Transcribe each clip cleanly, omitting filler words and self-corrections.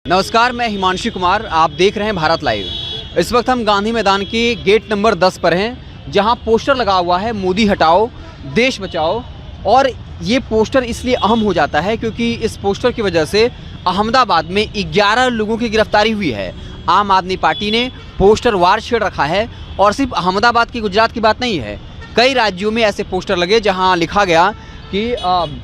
नमस्कार, मैं हिमांशु कुमार। आप देख रहे हैं भारत लाइव। इस वक्त हम गांधी मैदान के गेट नंबर 10 पर हैं, जहां पोस्टर लगा हुआ है मोदी हटाओ देश बचाओ। और ये पोस्टर इसलिए अहम हो जाता है क्योंकि इस पोस्टर की वजह से अहमदाबाद में 11 लोगों की गिरफ्तारी हुई है। आम आदमी पार्टी ने पोस्टर वार छेड़ रखा है और सिर्फ अहमदाबाद की, गुजरात की बात नहीं है। कई राज्यों में ऐसे पोस्टर लगे जहाँ लिखा गया कि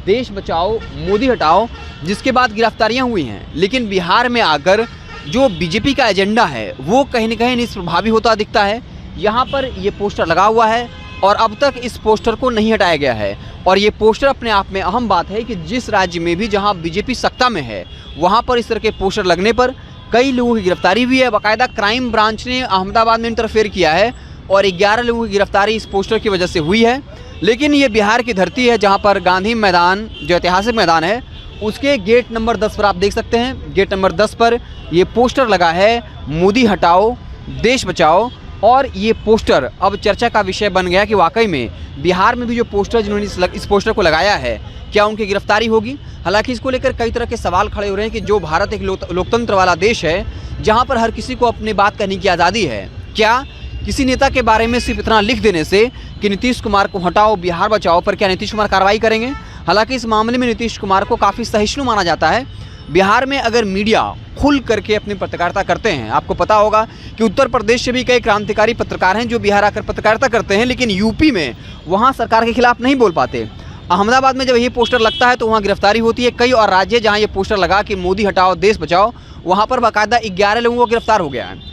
देश बचाओ मोदी हटाओ, जिसके बाद गिरफ्तारियां हुई हैं। लेकिन बिहार में आकर जो बीजेपी का एजेंडा है वो कहीं न कहीं निष्प्रभावी होता दिखता है। यहाँ पर ये पोस्टर लगा हुआ है और अब तक इस पोस्टर को नहीं हटाया गया है। और ये पोस्टर अपने आप में अहम बात है कि जिस राज्य में भी जहाँ बीजेपी सत्ता में है वहाँ पर इस तरह के पोस्टर लगने पर कई लोगों की गिरफ्तारी हुई है। बाकायदा क्राइम ब्रांच ने अहमदाबाद में इंटरफेयर किया है और 11 लोगों की गिरफ्तारी इस पोस्टर की वजह से हुई है। लेकिन ये बिहार की धरती है जहाँ पर गांधी मैदान, जो ऐतिहासिक मैदान है, उसके गेट नंबर 10 पर आप देख सकते हैं। गेट नंबर 10 पर ये पोस्टर लगा है मोदी हटाओ देश बचाओ। और ये पोस्टर अब चर्चा का विषय बन गया कि वाकई में बिहार में भी जो पोस्टर, जिन्होंने इस पोस्टर को लगाया है, क्या उनकी गिरफ्तारी होगी। हालांकि इसको लेकर कई तरह के सवाल खड़े हो रहे हैं कि जो भारत एक लोकतंत्र वाला देश है जहाँ पर हर किसी को अपनी बात कहने की आज़ादी है, क्या किसी नेता के बारे में सिर्फ इतना लिख देने से कि नीतीश कुमार को हटाओ बिहार बचाओ पर क्या नीतीश कुमार कार्रवाई करेंगे। हालांकि इस मामले में नीतीश कुमार को काफ़ी सहिष्णु माना जाता है। बिहार में अगर मीडिया खुल करके अपनी पत्रकारिता करते हैं, आपको पता होगा कि उत्तर प्रदेश से भी कई क्रांतिकारी पत्रकार हैं जो बिहार आकर पत्रकारिता करते हैं, लेकिन यूपी में वहाँ सरकार के खिलाफ नहीं बोल पाते। अहमदाबाद में जब ये पोस्टर लगता है तो वहाँ गिरफ्तारी होती है। कई और राज्य जहाँ ये पोस्टर लगा कि मोदी हटाओ देश बचाओ, वहाँ पर बाकायदा 11 लोगों को गिरफ्तार हो गया है।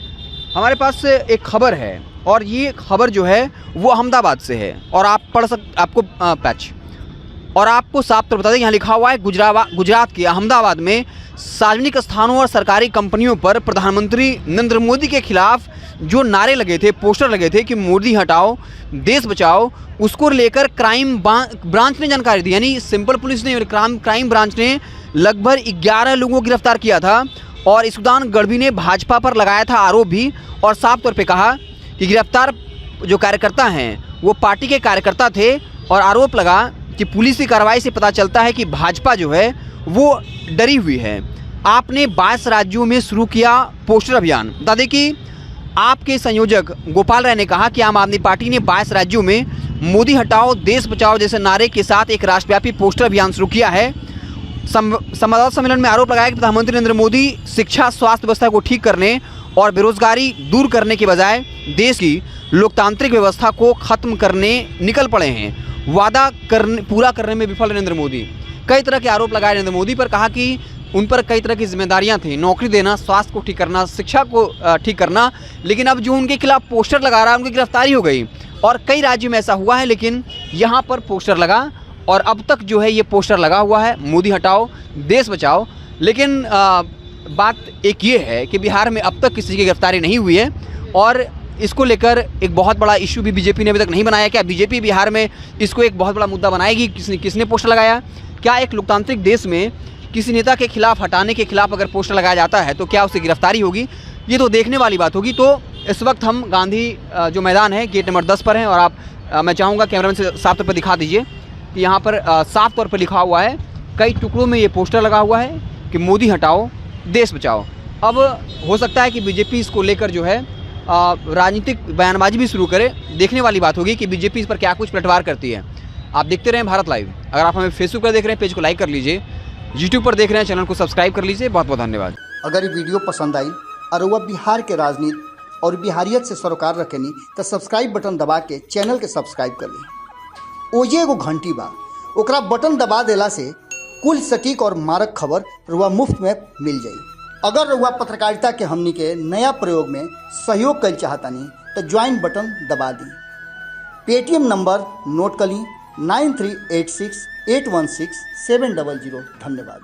हमारे पास एक खबर है और ये खबर जो है वो अहमदाबाद से है और आप आपको साफ तौर बता दें, यहाँ लिखा हुआ है गुजरात के अहमदाबाद में सार्वजनिक स्थानों और सरकारी कंपनियों पर प्रधानमंत्री नरेंद्र मोदी के खिलाफ जो नारे लगे थे, पोस्टर लगे थे कि मोदी हटाओ देश बचाओ, उसको लेकर क्राइम ब्रांच ने जानकारी दी। यानी सिंपल पुलिस ने, क्राइम ब्रांच ने लगभग 11 लोगों को गिरफ्तार किया था। और इसुदान गढ़वी ने भाजपा पर लगाया था आरोप भी और साफ तौर पे कहा कि गिरफ्तार जो कार्यकर्ता हैं वो पार्टी के कार्यकर्ता थे। और आरोप लगा कि पुलिस की कार्रवाई से पता चलता है कि भाजपा जो है वो डरी हुई है। आपने 22 राज्यों में शुरू किया पोस्टर अभियान। बता दें कि आपके संयोजक गोपाल राय ने कहा कि आम आदमी पार्टी ने 22 राज्यों में मोदी हटाओ देश बचाओ जैसे नारे के साथ एक राष्ट्रव्यापी पोस्टर अभियान शुरू किया है। संवाददाता सम्मेलन में आरोप लगाया कि प्रधानमंत्री नरेंद्र मोदी शिक्षा, स्वास्थ्य व्यवस्था को ठीक करने और बेरोजगारी दूर करने के बजाय देश की लोकतांत्रिक व्यवस्था को खत्म करने निकल पड़े हैं। वादा पूरा करने में विफल नरेंद्र मोदी। कई तरह के आरोप लगाए नरेंद्र मोदी पर, कहा कि उन पर कई तरह की जिम्मेदारियां थी, नौकरी देना, स्वास्थ्य को ठीक करना, शिक्षा को ठीक करना। लेकिन अब जो उनके खिलाफ पोस्टर लगा रहा है उनकी गिरफ्तारी हो गई। और कई राज्यों में ऐसा हुआ है, लेकिन यहाँ पर पोस्टर लगा और अब तक जो है ये पोस्टर लगा हुआ है मोदी हटाओ देश बचाओ। लेकिन बात एक ये है कि बिहार में अब तक किसी की गिरफ्तारी नहीं हुई है और इसको लेकर एक बहुत बड़ा इशू भी बीजेपी ने अभी तक नहीं बनाया। क्या बीजेपी बिहार में इसको एक बहुत बड़ा मुद्दा बनाएगी? किसने पोस्टर लगाया? क्या एक लोकतांत्रिक देश में किसी नेता के खिलाफ, हटाने के खिलाफ अगर पोस्टर लगाया जाता है तो क्या उसकी गिरफ्तारी होगी? ये तो देखने वाली बात होगी। तो इस वक्त हम गांधी जो मैदान है गेट नंबर 10 पर हैं और मैं चाहूँगा कैमरामैन से साफ तौर पर दिखा दीजिए कि यहाँ पर साफ तौर पर लिखा हुआ है, कई टुकड़ों में ये पोस्टर लगा हुआ है कि मोदी हटाओ देश बचाओ। अब हो सकता है कि बीजेपी इसको लेकर जो है राजनीतिक बयानबाजी भी शुरू करे। देखने वाली बात होगी कि बीजेपी इस पर क्या कुछ पलटवार करती है। आप देखते रहें भारत लाइव। अगर आप हमें फेसबुक पर देख रहे हैं, पेज को लाइक कर लीजिए। यूट्यूब पर देख रहे हैं, चैनल को सब्सक्राइब कर लीजिए। बहुत बहुत धन्यवाद। अगर ये वीडियो पसंद आई और वह बिहार के राजनीति और बिहारियत से सरोकार रखेनी तो सब्सक्राइब बटन दबा के चैनल के सब्सक्राइब कर ली। ओजे एगो घंटी बा, ओकरा बटन दबा देला से कुल सटीक और मारक खबर रुआ मुफ्त में मिल जाई। अगर रुआ पत्रकारिता के हमनी के नया प्रयोग में सहयोग कर चाहतानी तो ज्वाइन बटन दबा दी। पेटीएम नंबर नोट कर ली 9386816700। धन्यवाद।